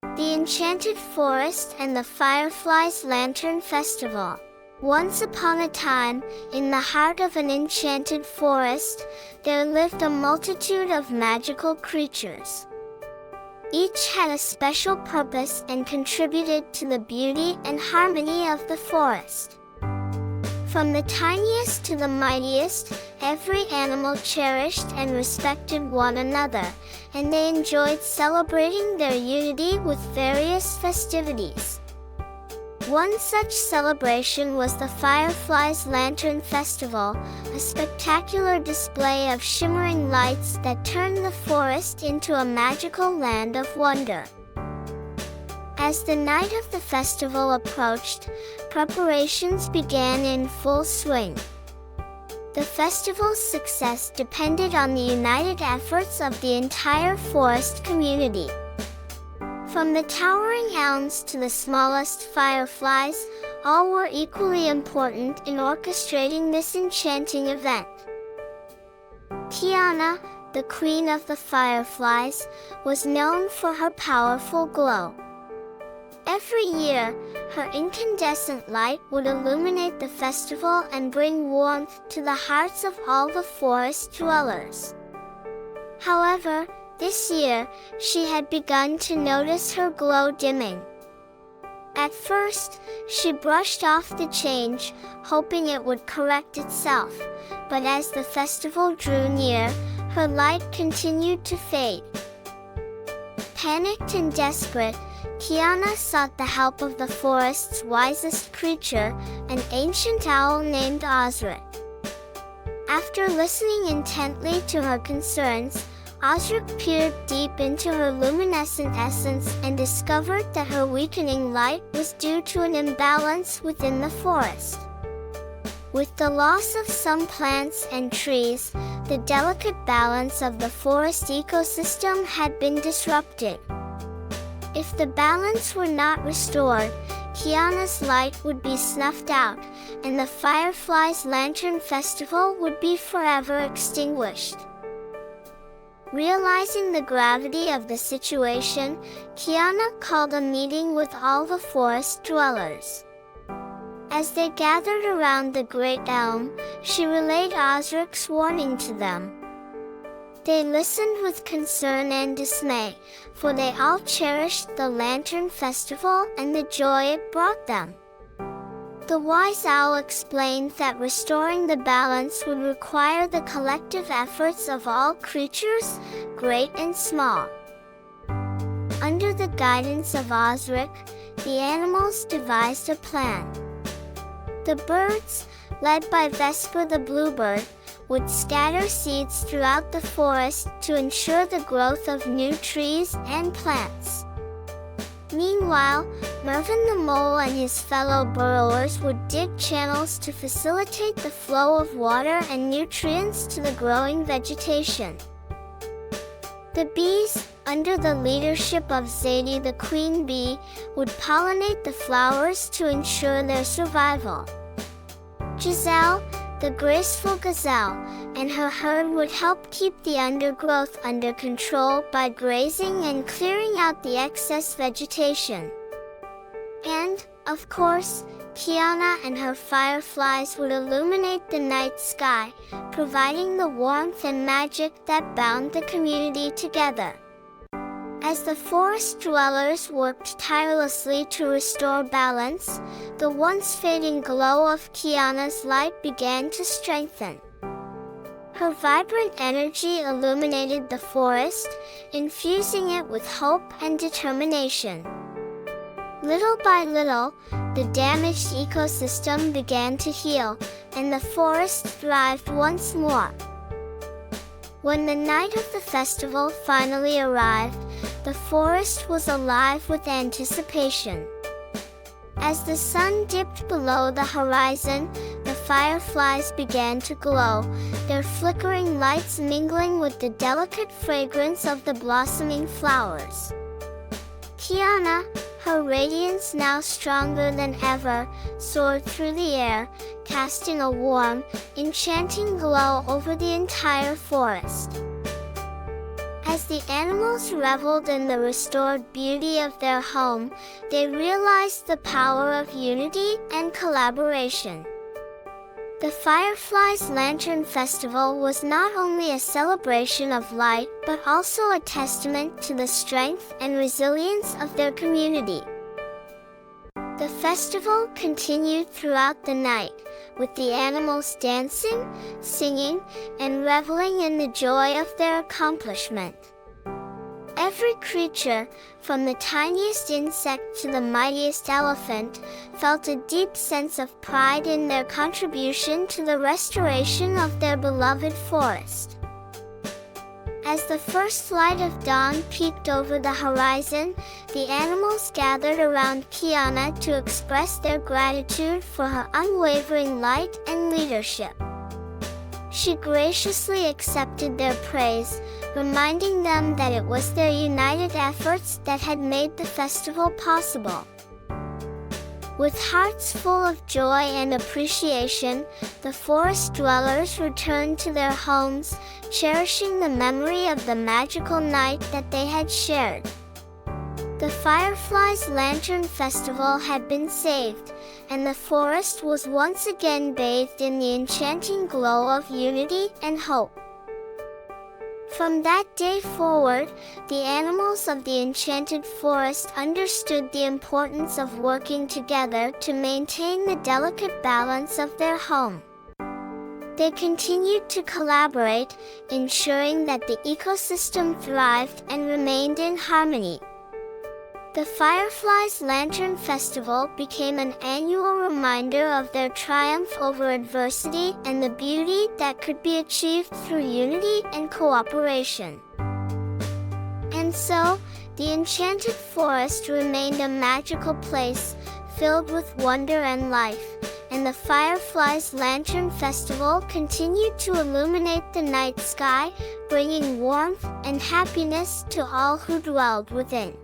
The Enchanted Forest and the Fireflies Lantern Festival. Once upon a time, in the heart of an enchanted forest, there lived a multitude of magical creatures. Each had a special purpose and contributed to the beauty and harmony of the forest. From the tiniest to the mightiest, every animal cherished and respected one another, and they enjoyed celebrating their unity with various festivities. One such celebration was the Fireflies Lantern Festival, a spectacular display of shimmering lights that turned the forest into a magical land of wonder. As the night of the festival approached, preparations began in full swing. The festival's success depended on the united efforts of the entire forest community. From the towering elms to the smallest fireflies, all were equally important in orchestrating this enchanting event. Qiana, the queen of the fireflies, was known for her powerful glow. Every year, her incandescent light would illuminate the festival and bring warmth to the hearts of all the forest dwellers. However, this year, she had begun to notice her glow dimming. At first, she brushed off the change, hoping it would correct itself, but as the festival drew near, her light continued to fade. Panicked and desperate, Qiana sought the help of the forest's wisest creature, an ancient owl named Osric. After listening intently to her concerns, Osric peered deep into her luminescent essence and discovered that her weakening light was due to an imbalance within the forest. With the loss of some plants and trees, the delicate balance of the forest ecosystem had been disrupted. If the balance were not restored, Qiana's light would be snuffed out, and the Fireflies Lantern Festival would be forever extinguished. Realizing the gravity of the situation, Qiana called a meeting with all the forest dwellers. As they gathered around the great elm, she relayed Osric's warning to them. They listened with concern and dismay, for they all cherished the Lantern Festival and the joy it brought them. The wise owl explained that restoring the balance would require the collective efforts of all creatures, great and small. Under the guidance of Osric, the animals devised a plan. The birds, led by Vesper the bluebird, would scatter seeds throughout the forest to ensure the growth of new trees and plants. Meanwhile, Mervyn the mole and his fellow burrowers would dig channels to facilitate the flow of water and nutrients to the growing vegetation. The bees, under the leadership of Zadie the queen bee, would pollinate the flowers to ensure their survival. Giselle, the graceful gazelle, and her herd would help keep the undergrowth under control by grazing and clearing out the excess vegetation. And, of course, Qiana and her fireflies would illuminate the night sky, providing the warmth and magic that bound the community together. As the forest dwellers worked tirelessly to restore balance, the once fading glow of Qiana's light began to strengthen. Her vibrant energy illuminated the forest, infusing it with hope and determination. Little by little, the damaged ecosystem began to heal, and the forest thrived once more. When the night of the festival finally arrived, the forest was alive with anticipation. As the sun dipped below the horizon, the fireflies began to glow, their flickering lights mingling with the delicate fragrance of the blossoming flowers. Qiana, her radiance now stronger than ever, soared through the air, casting a warm, enchanting glow over the entire forest. As the animals reveled in the restored beauty of their home, they realized the power of unity and collaboration. The Fireflies Lantern Festival was not only a celebration of light but also a testament to the strength and resilience of their community. The festival continued throughout the night, with the animals dancing, singing, and reveling in the joy of their accomplishment. Every creature, from the tiniest insect to the mightiest elephant, felt a deep sense of pride in their contribution to the restoration of their beloved forest. As the first light of dawn peeked over the horizon, the animals gathered around Qiana to express their gratitude for her unwavering light and leadership. She graciously accepted their praise, reminding them that it was their united efforts that had made the festival possible. With hearts full of joy and appreciation, the forest dwellers returned to their homes, cherishing the memory of the magical night that they had shared. The Fireflies Lantern Festival had been saved, and the forest was once again bathed in the enchanting glow of unity and hope. From that day forward, the animals of the Enchanted Forest understood the importance of working together to maintain the delicate balance of their home. They continued to collaborate, ensuring that the ecosystem thrived and remained in harmony. The Fireflies Lantern Festival became an annual reminder of their triumph over adversity and the beauty that could be achieved through unity and cooperation. And so, the Enchanted Forest remained a magical place, filled with wonder and life, and the Fireflies Lantern Festival continued to illuminate the night sky, bringing warmth and happiness to all who dwelled within.